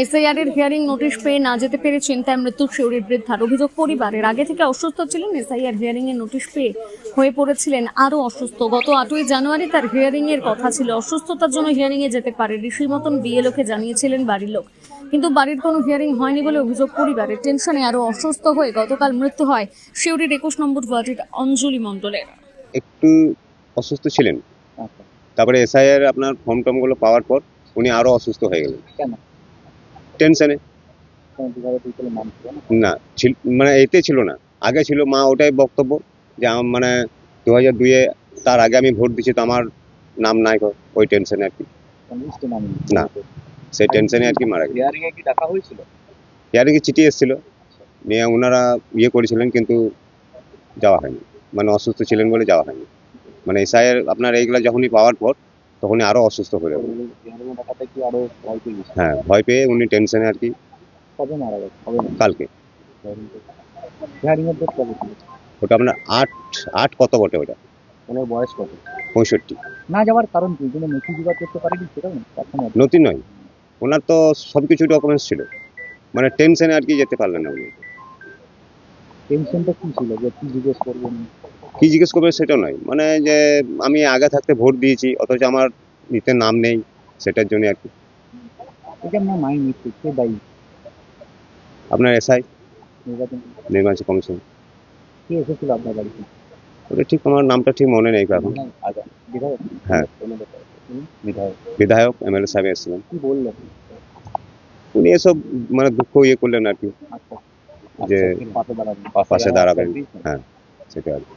SIR এর hearing notice পেয়ে না যেতে পেরে চিন্তায় মৃত্যু শিউরির বৃদ্ধার। অভিযোগ পরিবারের আগে থেকে অসুস্থ ছিলেন, এসআইআর হিয়ারিং এর নোটিশ পেয়ে হয়ে পড়েছিলেন আরো অসুস্থ। গত 8ই জানুয়ারি তার হিয়ারিং এর কথা ছিল, অসুস্থতার জন্য হিয়ারিং এ যেতে পারে ঋষির মতন বিএলওকে জানিয়েছিলেন বাড়ির লোক, কিন্তু বাড়ির কোনো হিয়ারিং হয়নি বলে অভিযোগ পরিবারের। টেনশনে আরো অসুস্থ হয়ে গতকাল মৃত্যু হয় শিউরির 21 নম্বর ওয়ার্ডের অঞ্জলি মণ্ডলের। একটু অসুস্থ ছিলেন, তারপরে এসআইআর আপনার ফর্ম টর্মগুলো পাওয়ার পর উনি আরো অসুস্থ হয়ে গেলেন। টেনশনে না মানে এতে ছিল না, আগে ছিল। মা ওটাই বক্তব্য যে মানে 2002-এ তার আগে আমি ভোট দিচ্ছি, তো আমার নাম নাই, ওই টেনশনে আর কি। না, সেই টেনশনে আর কি মারা গেল। হিয়ারিং এ চিঠি এসেছিল, নিয়ে ওনারা করেছিলেন, কিন্তু যাওয়া হয়নি, মানে অসুস্থ ছিলেন বলে যাওয়া হয়নি। মানে এসআইআর আপনার এইগুলা যখনই পাওয়ার পর তখনই আরো অসুস্থ হয়ে গেল। হ্যাঁ, ভয় পেয়ে উনি টেনশনে আর কি। কালকে ওটা আপনার 8 কত বটে, ওটা ওনার বয়স কত? 65। না যাওয়ার কারণ কি? কোনো নথি জোগাড় করতে পারেনি সেটা নতুন নয়, ওনার তো সবকিছু ডকুমেন্টস ছিল, মানে টেনশনে আর কি যেতে পারলেন না উনি। টেনশনটা কি ছিল যে কি জিজ্ঞেস করবেন? কি জিজ্ঞেস করবে সেটাও নয়, মানে যে আমি আগে থাকতে ভোট দিয়েছি অথচ আমার নিতে নাম নেই, সেটার জন্য আর কি। এটা আপনার মায়ের মৃত্যু কে দায়ী? আপনার এসআই নির্বাচন নির্বাচন কমিশন। কে এসেছিল আপনার বাড়িতে? ওটা ঠিক আমার নামটা ঠিক মনে নেই এখন। বিধায়ক? হ্যাঁ, বিধায়ক। বিধায়ক এমএলএ সাহেব এসেছিলেন। কি বললেন? উনি এসব মানে দুঃখ করলেন আর কি, আচ্ছা, যে পাশে দাঁড়াবেন। আচ্ছা, হ্যাঁ, সেটা আর কি।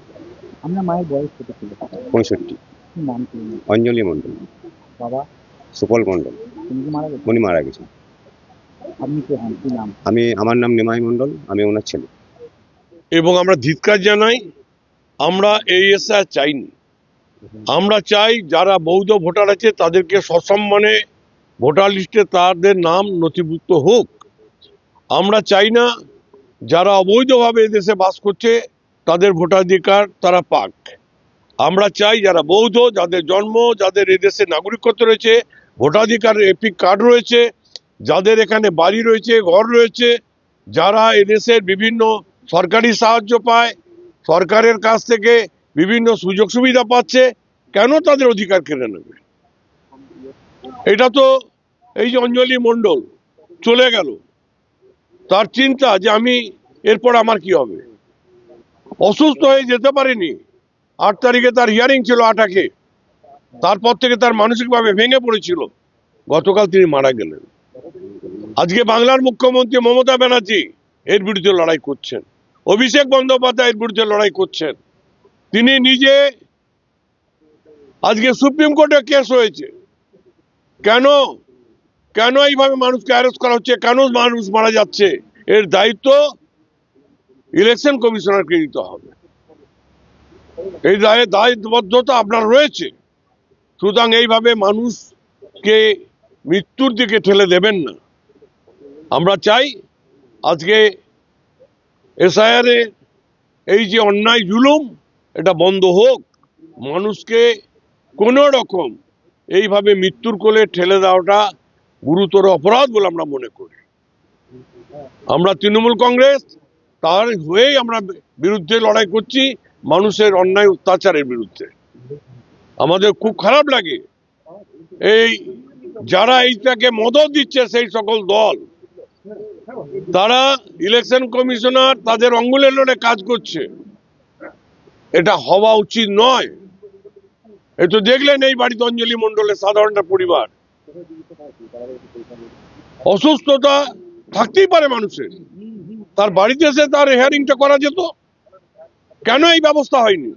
আপনার মায়ের বয়স কত ছিল? 65। কি নাম ছিল? অঞ্জলি মণ্ডল। বাবা? সুপল মণ্ডল। তিনি কি মারা গেছেন? উনি মারা গেছেন। আপনি কে হন? কি নাম? আমার নাম নিমাই মণ্ডল, আমি ওনার ছেলে। এবং আমরা ধিক্কার জানাই। আমরা এই এসআইআর চাইনি। আমরা চাই যারা বৈধ ভোটার আছে তাদেরকে সসম্মানে ভোটার লিস্টে তাদের নাম নথিভুক্ত হোক। আমরা চাই না যারা অবৈধভাবে এদেশে বাস করছে তাদের ভোটাধিকার তারা পাক। আমরা চাই যারা বৈধ, যাদের জন্ম, যাদের এদেশে নাগরিকত্ব রয়েছে, ভোটাধিকার এপিক কার্ড রয়েছে, যাদের এখানে বাড়ি রয়েছে, ঘর রয়েছে, যারা এদেশের বিভিন্ন সরকারি সাহায্য পায়, সরকারের কাছ থেকে বিভিন্ন সুযোগ সুবিধা পাচ্ছে, কেন তাদের অধিকার কেড়ে নেবে? এটা তো এই যে অঞ্জলি মণ্ডল চলে গেল, তার চিন্তা যে আমি এরপর আমার কি হবে। অসুস্থ হয়ে যেতে পারেনি। 8 তারিখে তার হিয়ারিং ছিল 8-এ, তারপর থেকে তার মানসিকভাবে ভেঙে পড়েছিল। গতকাল তিনি মারা গেলেন। আজকে বাংলার মুখ্যমন্ত্রী মমতা ব্যানার্জি এর বিরুদ্ধে লড়াই করছেন, অভিষেক বন্দ্যোপাধ্যায় এর বিরুদ্ধে লড়াই করছেন। তিনি নিজে আজকে সুপ্রিম কোর্টে কেস হয়েছে, কেন কেন এইভাবে মানুষকে অ্যারেস্ট করা হচ্ছে, কেন মানুষ মারা যাচ্ছে, এর দায়িত্ব ইলেকশন কমিশনারকে নিতে হবে। এই দায়বদ্ধতা আপনার রয়েছে। সুতরাং এইভাবে মানুষকে মৃত্যুর দিকে ঠেলে দেবেন না। আমরা চাই আজকে এসআইআর এই যে অন্যায় জুলুম এটা বন্ধ হোক। মানুষকে কোনো রকম এইভাবে মৃত্যুর কোলে ঠেলে দেওয়াটা গুরুতর অপরাধ বলে আমরা মনে করি। আমরা তৃণমূল কংগ্রেস তার হয়েই আমরা বিরুদ্ধে লড়াই করছি, মানুষের অন্যায় অত্যাচারের বিরুদ্ধে। আমাদের খুব খারাপ লাগে এই যারা এইটাকে মদত দিচ্ছে, সেই সকল দল, তারা ইলেকশন কমিশনার তাদের অঙ্গুলে লড়ে কাজ করছে। এটা হওয়া উচিত নয়। এই তো দেখলেন এই বাড়িতে অঞ্জলি মণ্ডলের সাধারণ একটা পরিবার, অসুস্থতা থাকতেই পারে মানুষের, তার বাড়িতে এসে তার হিয়ারিংটা করা যেত, কেন এই ব্যবস্থা হয়নি?